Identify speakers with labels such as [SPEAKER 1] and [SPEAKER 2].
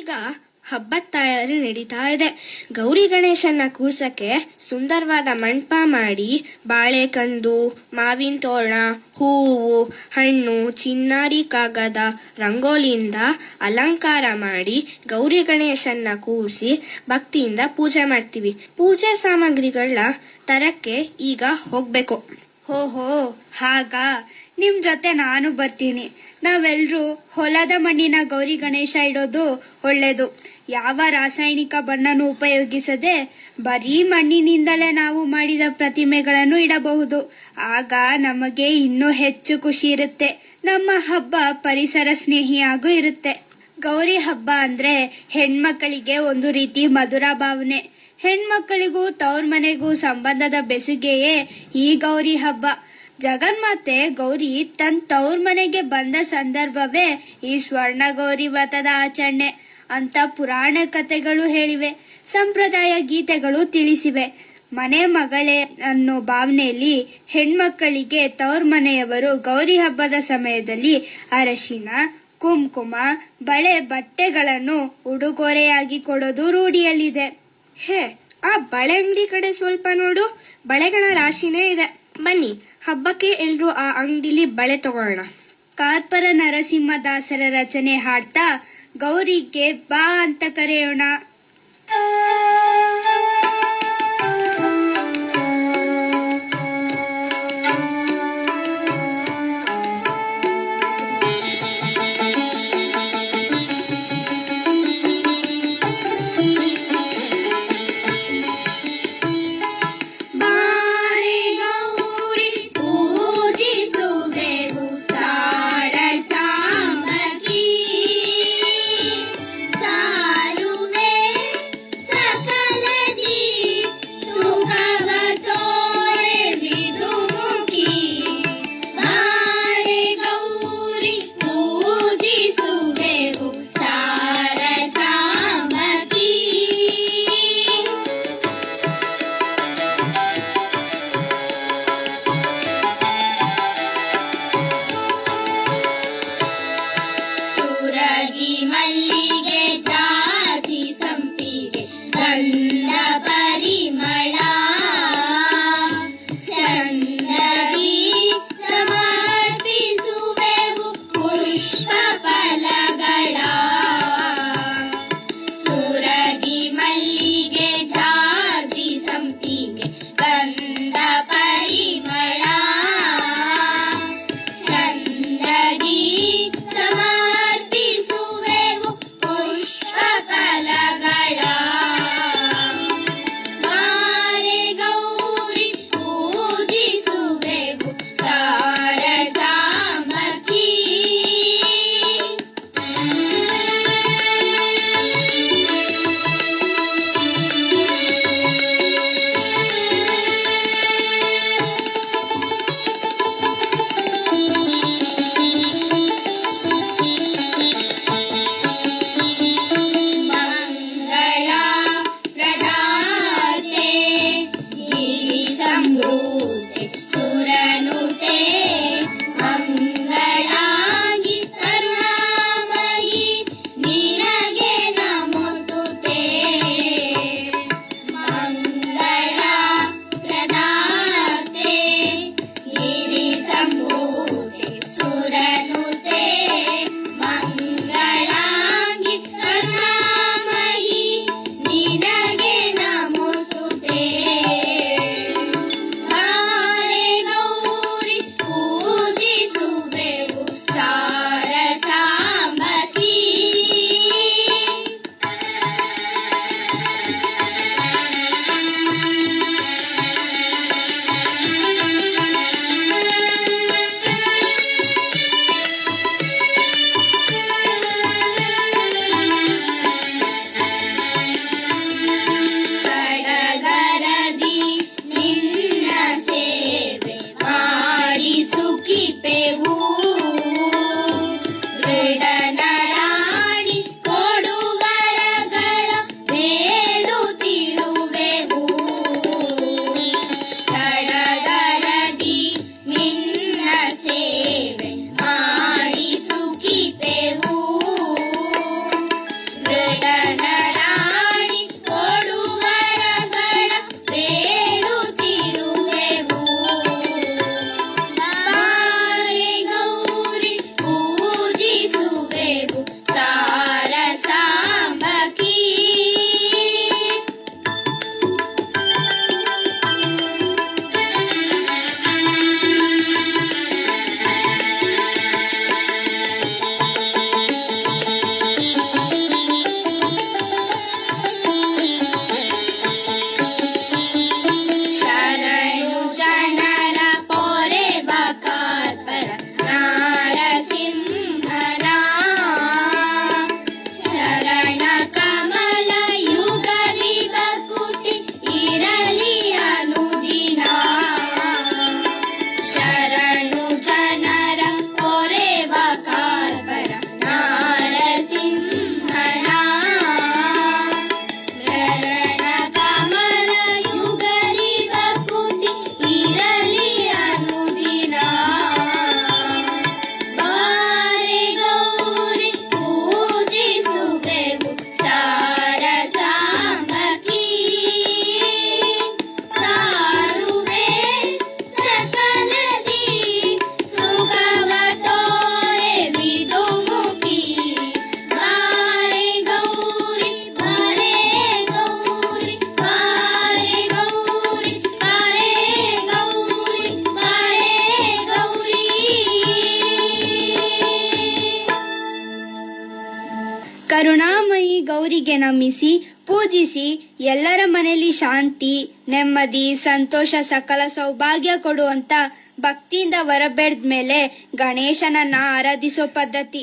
[SPEAKER 1] ಈಗ ಹಬ್ಬದ ತಯಾರಿ ನಡೀತಾ ಇದೆ. ಗೌರಿ ಗಣೇಶನ್ನ ಕೂರ್ಸಕ್ಕೆ ಸುಂದರವಾದ ಮಂಟಪ ಮಾಡಿ ಬಾಳೆಕಂದು, ಮಾವಿನ ತೋರಣ, ಹೂವು, ಹಣ್ಣು, ಚಿನ್ನಾರಿ ಕಾಗದ, ರಂಗೋಲಿಯಿಂದ ಅಲಂಕಾರ ಮಾಡಿ ಗೌರಿ ಗಣೇಶನ್ನ ಕೂರಿಸಿ ಭಕ್ತಿಯಿಂದ ಪೂಜೆ ಮಾಡ್ತೀವಿ. ಪೂಜೆ ಸಾಮಗ್ರಿಗಳನ್ನ ತರಕ್ಕೆ ಈಗ ಹೋಗ್ಬೇಕು.
[SPEAKER 2] ಓಹೋ, ಹಾಗ ನಿಮ್ ಜೊತೆ ನಾನು ಬರ್ತೀನಿ. ನಾವೆಲ್ಲರೂ ಹೊಲದ ಮಣ್ಣಿನ ಗೌರಿ ಗಣೇಶ ಇಡೋದು ಒಳ್ಳೇದು. ಯಾವ ರಾಸಾಯನಿಕ ಬಣ್ಣನೂ ಉಪಯೋಗಿಸದೆ ಬರೀ ಮಣ್ಣಿನಿಂದಲೇ ನಾವು ಮಾಡಿದ ಪ್ರತಿಮೆಗಳನ್ನು ಇಡಬಹುದು. ಆಗ ನಮಗೆ ಇನ್ನೂ ಹೆಚ್ಚು ಖುಷಿ ಇರುತ್ತೆ. ನಮ್ಮ ಹಬ್ಬ ಪರಿಸರ ಸ್ನೇಹಿಯಾಗೂ ಇರುತ್ತೆ. ಗೌರಿ ಹಬ್ಬ ಅಂದ್ರೆ ಹೆಣ್ಮಕ್ಕಳಿಗೆ ಒಂದು ರೀತಿ ಮಧುರ ಭಾವನೆ. ಹೆಣ್ಮಕ್ಕಳಿಗೂ ತವ್ರ ಮನೆಗೂ ಸಂಬಂಧದ ಬೆಸುಗೆಯೇ ಈ ಗೌರಿ ಹಬ್ಬ. ಜಗನ್ಮಾತೆ ಗೌರಿ ತನ್ನ ತವ್ರ ಮನೆಗೆ ಬಂದ ಸಂದರ್ಭವೇ ಈ ಸ್ವರ್ಣ ಗೌರಿ ವ್ರತದ ಆಚರಣೆ ಅಂತ ಪುರಾಣ ಕಥೆಗಳು ಹೇಳಿವೆ, ಸಂಪ್ರದಾಯ ಗೀತೆಗಳು ತಿಳಿಸಿವೆ. ಮನೆ ಮಗಳೇ ಅನ್ನೋ ಭಾವನೆಯಲ್ಲಿ ಹೆಣ್ಮಕ್ಕಳಿಗೆ ತವ್ರ ಮನೆಯವರು ಗೌರಿ ಹಬ್ಬದ ಸಮಯದಲ್ಲಿ ಅರಶಿನ, ಕುಂಕುಮ, ಬಳೆ, ಬಟ್ಟೆಗಳನ್ನು ಉಡುಗೊರೆಯಾಗಿ ಕೊಡೋದು ರೂಢಿಯಲ್ಲಿದೆ.
[SPEAKER 1] ಹೇ, ಆ ಬಳೆ ಅಂಗಡಿ ಕಡೆ ಸ್ವಲ್ಪ ನೋಡು, ಬಳೆಗಳ ರಾಶಿನೇ ಇದೆ. ಬನ್ನಿ, ಹಬ್ಬಕ್ಕೆ ಎಲ್ರೂ ಆ ಅಂಗಡಿಲಿ ಬಳೆ ತಗೋಣ.
[SPEAKER 2] ಕಾರ್ಪರ ನರಸಿಂಹದಾಸರ ರಚನೆ ಹಾಡ್ತಾ ಗೌರಿಗೆ ಬಾ ಅಂತ ಕರೆಯೋಣ.
[SPEAKER 3] ಸಾರುವೆ ಸಕ
[SPEAKER 2] ಕರುಣಾಮಯಿ ಗೌರಿಗೆ ನಮಿಸಿ ಪೂಜಿಸಿ ಎಲ್ಲರ ಮನೆಯಲ್ಲಿ ಶಾಂತಿ ನೆಮ್ಮದಿ ಸಂತೋಷ ಸಕಲ ಸೌಭಾಗ್ಯ ಕೊಡುವಂತ ಭಕ್ತಿಯಿಂದ ಹೊರಬೇಡ್ದ ಮೇಲೆ ಗಣೇಶನನ್ನ ಆರಾಧಿಸೋ ಪದ್ಧತಿ.